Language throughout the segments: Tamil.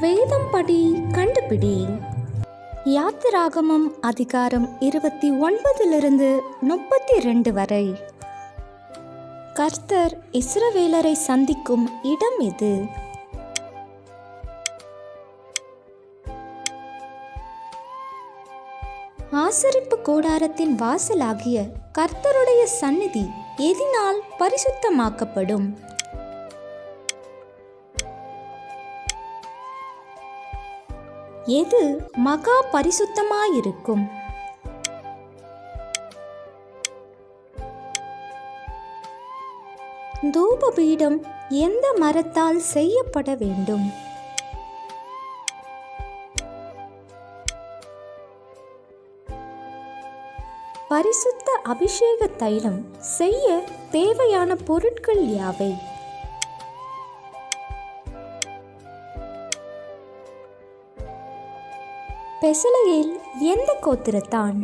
வேதம் படி கண்டுபிடி. யாத்திராகமம் அதிகாரம் 29 32 வரை. கர்த்தர் இஸ்ரவேலரை சந்திக்கும் இடம் எது? ஆசரிப்பு கூடாரத்தின் வாசலாகிய கர்த்தருடைய சந்நிதி எதினால் பரிசுத்தமாக்கப்படும்? எது மகா பரிசுத்தமாயிருக்கும்? தூபபீடம் எந்த மரத்தால் செய்யப்பட வேண்டும்? பரிசுத்த அபிஷேக தைலம் செய்ய தேவையான பொருட்கள் யாவை? பெசலெயேல் எந்த கோத்திரத்தான்?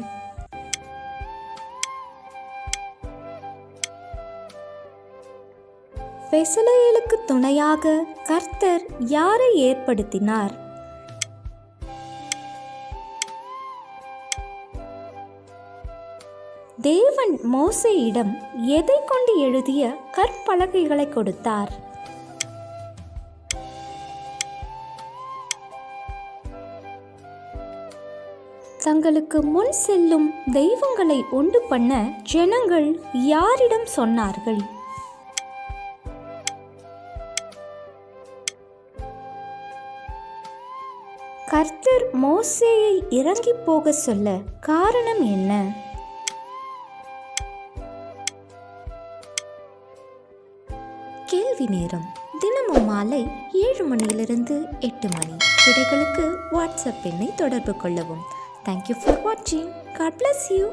பெசலெயேலுக்கு துணையாக கர்த்தர் யாரை ஏற்படுத்தினார்? தேவன் மோசேயிடம் எதை கொண்டு எழுதிய கற்பலகைகளை கொடுத்தார்? தங்களுக்கு முன் செல்லும் தெய்வங்களை உண்டு பண்ண ஜனங்கள் யாரிடம் சொன்னார்கள்? கர்த்தர் மோசேயை இறங்கி போக சொல்ல காரணம் என்ன? கேள்வி நேரம். தினமும் மாலை 7 மணியிலிருந்து 8 மணி. விடைகளுக்கு வாட்ஸ்அப் எண்ணை தொடர்பு கொள்ளவும். Thank you for watching. God bless you.